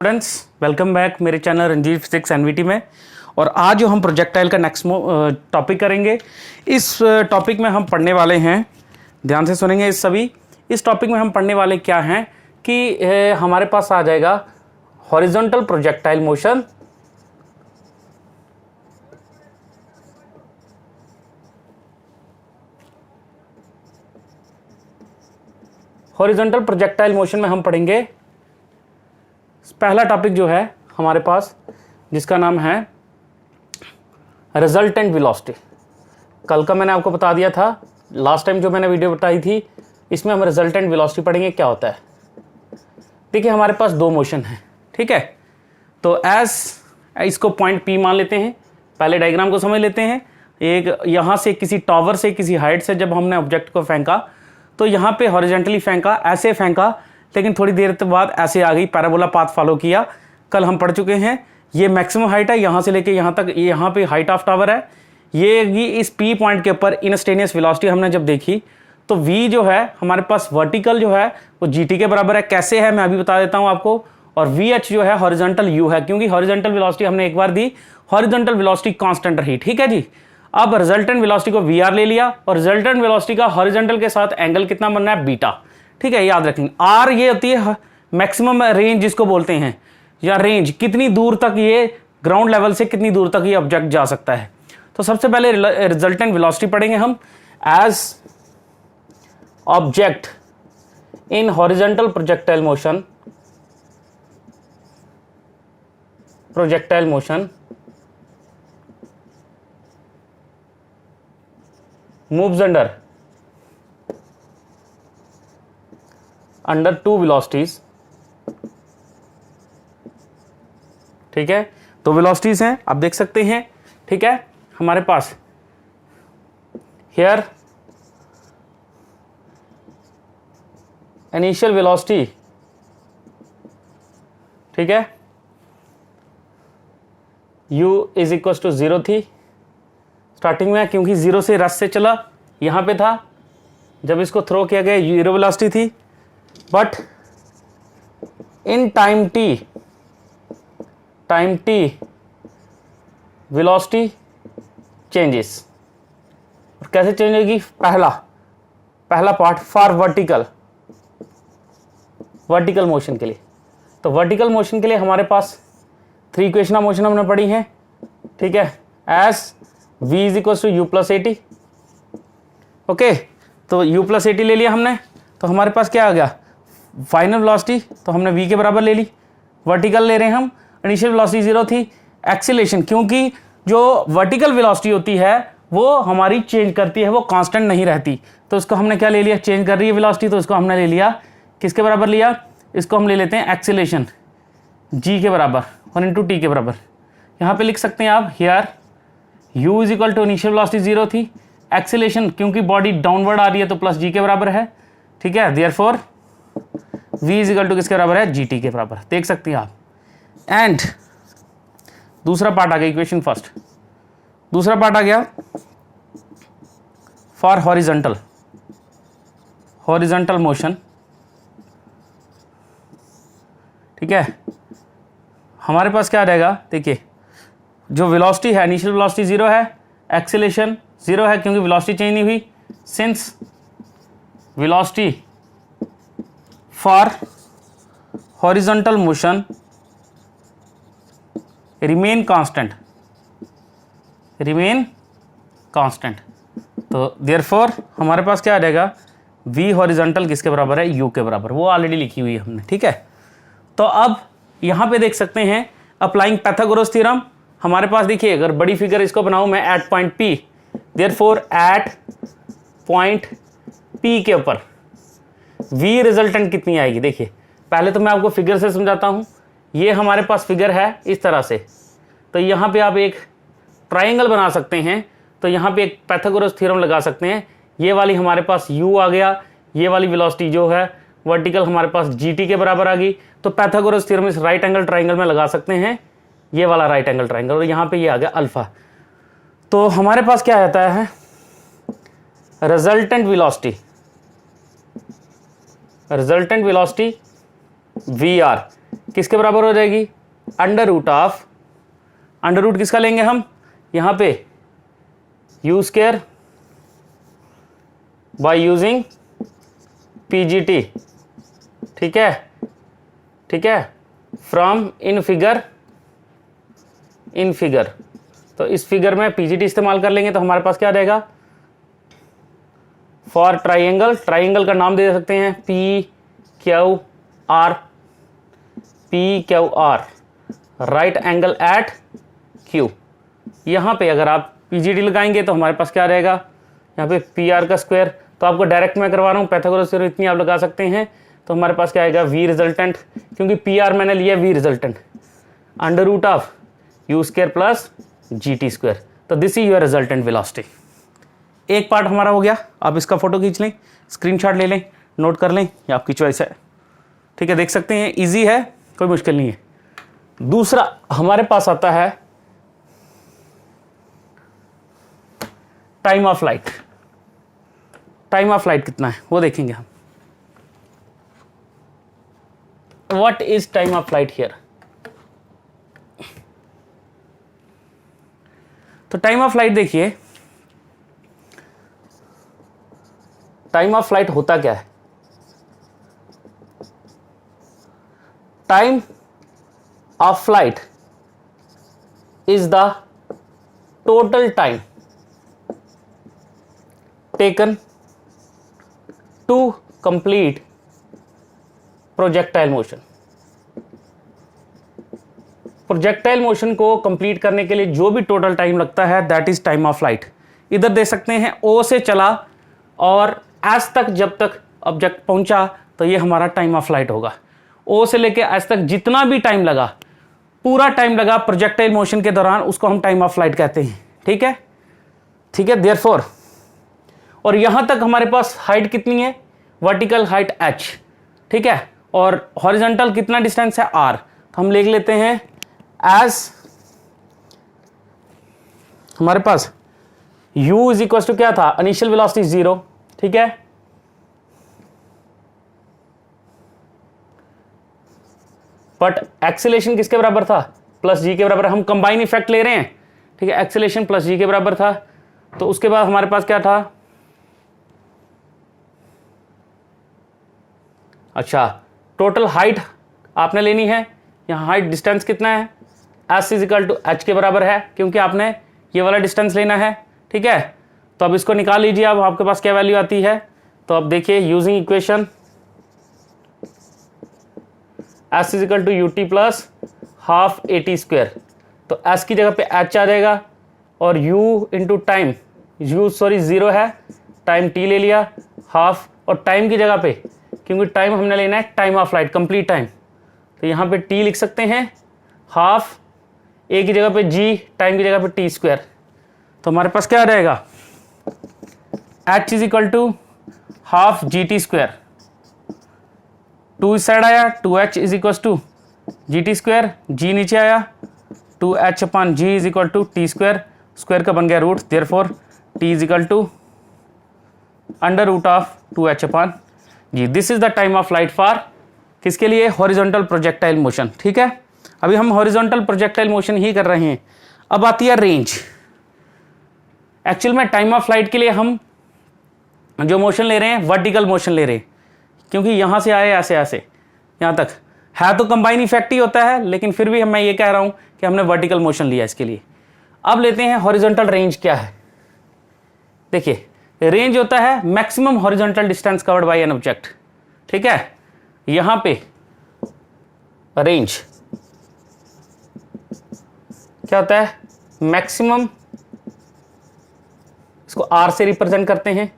Students, welcome back मेरे channel Ranjit physics NVT में। और आज जो हम प्रोजेक्टाइल का नेक्स्ट टॉपिक करेंगे, इस टॉपिक में हम पढ़ने वाले हैं, ध्यान से सुनेंगे इस सभी। इस टॉपिक में हम पढ़ने वाले क्या हैं कि हमारे पास आ जाएगा horizontal projectile motion, horizontal projectile motion में हम पढ़ेंगे पहला टॉपिक जो है हमारे पास, जिसका नाम है रिजल्टेंट वेलोसिटी। कल का मैंने आपको बता दिया था, लास्ट टाइम जो मैंने वीडियो बताई थी, इसमें हम रिजल्टेंट वेलोसिटी पढ़ेंगे क्या होता है। देखिए हमारे पास दो मोशन है, ठीक है। तो इसको पॉइंट P मान लेते हैं। पहले डायग्राम को समझ लेते हैं। एक यहाँ से किसी टावर से किसी हाइट से जब हमने ऑब्जेक्ट को फेंका, तो यहाँ पे हॉरिजॉन्टली फेंका, ऐसे फेंका, लेकिन थोड़ी देर बाद ऐसे आ गई, पैराबोला पाथ फॉलो किया। कल हम पढ़ चुके हैं, ये मैक्सिमम हाइट है, यहाँ से लेके यहाँ तक, यहाँ पे हाइट ऑफ टावर है। ये इस P पॉइंट के ऊपर इंस्टेनियस वेलोसिटी हमने जब देखी, तो V जो है हमारे पास वर्टिकल जो है वो GT के बराबर है। कैसे है मैं अभी बता देता हूँ आपको। और VH जो है हॉरिजॉन्टल U है, क्योंकि हॉरिजॉन्टल वेलोसिटी हमने एक बार दी, हॉरिजॉन्टल वेलोसिटी कांस्टेंट रही, ठीक है जी। अब रिजल्टेंट वेलोसिटी को VR ले लिया, और रिजल्टेंट वेलोसिटी का हॉरिजॉन्टल के साथ एंगल कितना बन रहा है, बीटा, ठीक है, याद रखेंगे। R ये होती है मैक्सिमम रेंज जिसको बोलते हैं, या रेंज, कितनी दूर तक ये ग्राउंड लेवल से कितनी दूर तक ये ऑब्जेक्ट जा सकता है। तो सबसे पहले रिजल्टेंट वेलोसिटी पढ़ेंगे हम। As object in horizontal projectile motion moves under two velocities, ठीक है। तो वेलोसिटीज हैं, आप देख सकते हैं, ठीक है। हमारे पास हियर इनिशियल वेलोसिटी, ठीक है, u इज इक्वल टू 0 थी स्टार्टिंग में, क्योंकि 0 से रस से चला, यहां पे था। जब इसको थ्रो किया गया 0 वेलोसिटी थी, but in time t velocity changes. और कैसे चेंज होगी, पहला पार्ट फॉर वर्टिकल मोशन के लिए। तो वर्टिकल मोशन के लिए हमारे पास 3 इक्वेशन ऑफ मोशन हमने पढ़ी हैं, ठीक है। As v is equal to u plus AT, okay. तो u प्लस AT ले लिया हमने, तो हमारे पास क्या आ गया, फाइनल वेलोसिटी, तो हमने v के बराबर ले ली। वर्टिकल ले रहे हैं हम, इनिशियल वेलोसिटी 0 थी। एक्सीलरेशन, क्योंकि जो वर्टिकल वेलोसिटी होती है वो हमारी चेंज करती है, वो कांस्टेंट नहीं रहती। तो इसको हमने क्या ले लिया, चेंज कर रही है वेलोसिटी, तो इसको हमने ले लिया, किसके बराबर लिया, इसको हम ले लेते हैं एक्सीलरेशन g के बराबर 1 × t के बराबर। यहाँ पे लिख सकते हैं आप, here u is equal to initial velocity 0 थी, एक्सीलरेशन क्योंकि बॉडी डाउनवर्ड आ रही है तो प्लस g के बराबर है, ठीक है। Therefore v is equal to किसके बराबर है, gt के बराबर, देख सकते हैं आप। एंड दूसरा पार्ट आ गया, इक्वेशन फर्स्ट, दूसरा पार्ट आ गया फॉर हॉरिजॉन्टल मोशन, ठीक है। हमारे पास क्या आ जाएगा, देखिए जो वेलोसिटी है, इनिशियल वेलोसिटी 0 है, एक्सीलरेशन 0 है क्योंकि वेलोसिटी चेंज नहीं हुई। Since velocity for horizontal motion remain constant, तो देयरफॉर हमारे पास क्या आ जाएगा, v हॉरिजॉन्टल किसके बराबर है, u के बराबर, वो ऑलरेडी लिखी हुई है हमने, ठीक है। तो अब यहां पे देख सकते हैं अप्लाइंग पाइथागोरस थ्योरम। हमारे पास देखिए, अगर बड़ी फिगर इसको बनाऊं मैं at point P, therefore at point P के ऊपर v रिजल्टेंट कितनी आएगी। देखिए पहले तो मैं आपको फिगर से समझाता हूं। ये हमारे पास फिगर है इस तरह से, तो यहाँ पे आप एक ट्राइंगल बना सकते हैं, तो यहाँ पे एक पाइथागोरस थ्योरम लगा सकते हैं। ये वाली हमारे पास u आ गया, ये वाली वेलोसिटी जो है वर्टिकल हमारे पास gt के बराबर आ गई, तो पाइथागोरस थ्योरम इस राइट एंगल ट्राइंगल में लगा सकते हैं, ये वाला राइट एंगल ट्राइंगल, और यहाँ पे ये आ गया अल्फा। तो हमारे पास क्या आता है, रिजल्टेंट वेलोसिटी वी आर किसके बराबर हो जाएगी, under root of, under root किसका लेंगे हम यहाँ पे, u square by using PGT, ठीक है, ठीक है, फ्रॉम इन फिगर, तो इस फिगर में पीजीटी इस्तेमाल कर लेंगे तो हमारे पास क्या रहेगा, फॉर ट्राइंगल, ट्राइंगल का नाम दे सकते हैं P Q R, P Q R, right angle at Q. यहाँ पे अगर आप पीजीटी लगाएंगे तो हमारे पास क्या रहेगा, यहाँ पे पी आर का स्क्वायर, तो आपको डायरेक्ट मैं करवा रहा हूँ, पाइथागोरस थ्योरम इतनी आप लगा सकते हैं, तो हमारे पास क्या आएगा, वी रिजल्टेंट, क्योंकि पी आर मैंने लिया V resultant, under root of U square plus G T square, तो this is your resultant velocity. एक पार्ट हमारा हो गया, आप इसका फोटो खींच लें, स्क्रीनशॉट ले लें, नोट कर लें, ये आपकी चॉइस है, ठीक है, देख सकते हैं, इजी है, कोई मुश्किल नहीं है। दूसरा हमारे पास आता है time of light, time of light कितना है वो देखेंगे हम। What is time of light here, तो टाइम ऑफ लाइट देखिए, टाइम ऑफ लाइट होता क्या है, time of light is the total time taken to complete projectile motion. Projectile motion को कंप्लीट करने के लिए जो भी टोटल टाइम लगता है that is time of light. इधर देख सकते हैं ओ से चला और एस तक जब तक ऑब्जेक्ट पहुंचा तो ये हमारा टाइम ऑफ लाइट होगा। ओ से लेके एस तक जितना भी टाइम लगा, पूरा टाइम लगा प्रोजेक्टाइल मोशन के दौरान, उसको हम टाइम ऑफ लाइट कहते हैं, ठीक है, ठीक है, देयरफॉर। और यहां तक हमारे पास हाइट कितनी है, वर्टिकल हाइट h, ठीक है, और हॉरिजॉन्टल कितना डिस्टेंस है r, तो हम लिख लेते हैं एज हमारे पास u इज इक्वल टू क्या था, इनिशियल वेलोसिटी 0, ठीक है, बट एक्सेलेरेशन किसके बराबर था, प्लस जी के बराबर, हम कंबाइन इफेक्ट ले रहे हैं, ठीक है, एक्सेलेरेशन प्लस जी के बराबर था। तो उसके बाद हमारे पास क्या था, अच्छा टोटल हाइट आपने लेनी है, यहाँ हाइट डिस्टेंस कितना है, s is equal to h के बराबर है, क्योंकि आपने ये वाला डिस्टेंस लेना है, ठीक है। तो अब इसको निकाल लीजिए, अब आपके पास क्या वैल्यू आती है, तो अब देखिए using equation s is equal to u t plus half a t square, तो एस की जगह पे एच आ जाएगा और u into time, u sorry 0 है, टाइम t ले लिया हाफ, और टाइम की जगह पे क्योंकि टाइम हमने लेना है time of light complete time, तो यहाँ पे t लिख सकते हैं हाफ, a की जगह पे g, टाइम की जगह पे टी स्क्वायर, तो हमारे पास क्या आ जाएगा, h is equal to half g T square, 2 इस साइड आया, 2h is equal to g T square, g नीचे आया, 2h upon g is equal to t square, square का बन गया root, therefore t is equal to under root of 2h upon g. This is the time of light for किसके लिए, horizontal projectile motion, ठीक है। अभी हम horizontal projectile motion ही कर रहे हैं। अब आती है रेंज। एक्चुअल में टाइम ऑफ लाइट के लिए हम जो मोशन ले रहे हैं वर्टिकल मोशन ले रहे हैं, क्योंकि यहां से आए ऐसे ऐसे यहां तक है, तो कंबाइन इफेक्ट ही होता है, लेकिन फिर भी मैं ये कह रहा हूं कि हमने वर्टिकल मोशन लिया इसके लिए। अब लेते हैं हॉरिजॉन्टल रेंज क्या है। देखिए रेंज होता है maximum horizontal distance covered by an object, ठीक है। यहां पे रेंज क्या होता है, मैक्सिमम, इसको आर से रिप्रेजेंट करते हैं,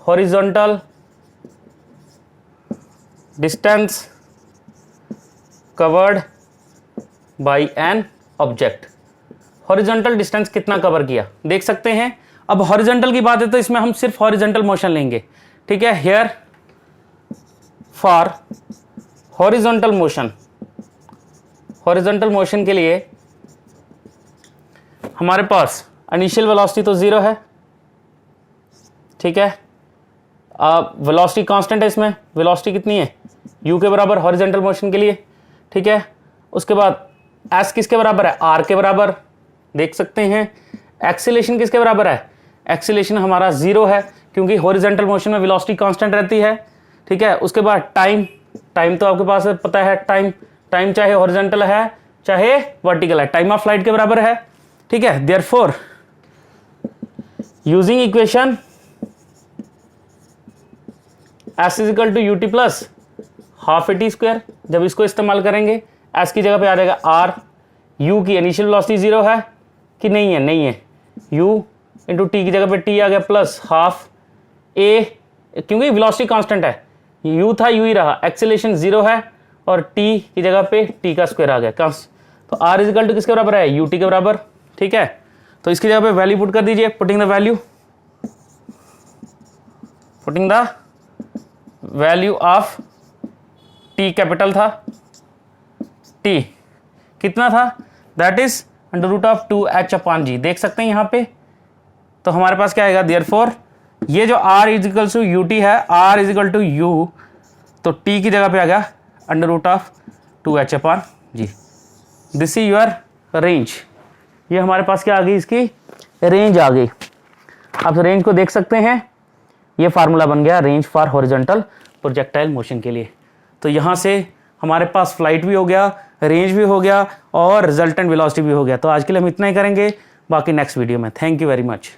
horizontal distance covered by an object. Horizontal distance कितना कवर किया देख सकते हैं। अब हॉरिजॉन्टल की बात है तो इसमें हम सिर्फ हॉरिजॉन्टल मोशन लेंगे, ठीक है। Here for horizontal motion, horizontal motion के लिए हमारे पास इनिशियल वेलोसिटी तो 0 है, ठीक है। वेलोसिटी कांस्टेंट है, इसमें वेलोसिटी कितनी है, u के बराबर हॉरिजॉन्टल मोशन के लिए, ठीक है। उसके बाद एस किसके बराबर है, आर के बराबर, देख सकते हैं। एक्सीलेशन किसके बराबर है, एक्सीलेशन हमारा 0 है क्योंकि हॉरिजॉन्टल मोशन में वेलोसिटी कांस्टेंट रहती है, ठीक है। उसके बाद टाइम, टाइम तो आपके पास पता है, टाइम चाहे हॉरिजॉन्टल है चाहे वर्टिकल है, टाइम ऑफ फ्लाइट के बराबर है, ठीक है। Therefore using equation s is equal to u t plus half a t square, जब इसको इस्तेमाल करेंगे एस की जगह पे आ जाएगा आर, यू की इनिशियल वेलोसिटी 0 है कि नहीं है, नहीं है, यू इंटू टी की जगह पे टी आ गया प्लस हाफ ए, क्योंकि वेलोसिटी कांस्टेंट है, यू था यू ही रहा, एक्सेलेरेशन 0 है और टी की जगह पे टी का स्क्वायर आ गया, तो आर इजिकल टू किसके बराबर है, यू टी के बराबर, ठीक है। तो इसकी जगह पे वैल्यू पुट कर दीजिए, putting the value of t capital था, टी कितना था, that is under root of 2h/g, देख सकते हैं यहाँ पे। तो हमारे पास क्या आएगा, देयरफॉर ये जो r is equal to u t है, r इजिकल टू यू, तो t की जगह पे आ गया under root of 2h/g। This is your range, ये हमारे पास क्या आ गई, इसकी रेंज आ गई। आप रेंज को देख सकते हैं, ये फार्मूला बन गया range for horizontal projectile motion के लिए। तो यहाँ से हमारे पास फ्लाइट भी हो गया, रेंज भी हो गया और रिजल्टेंट वेलोसिटी भी हो गया। तो आज के लिए हम इतना ही करेंगे, बाकी नेक्स्ट वीडियो में। Thank you very much.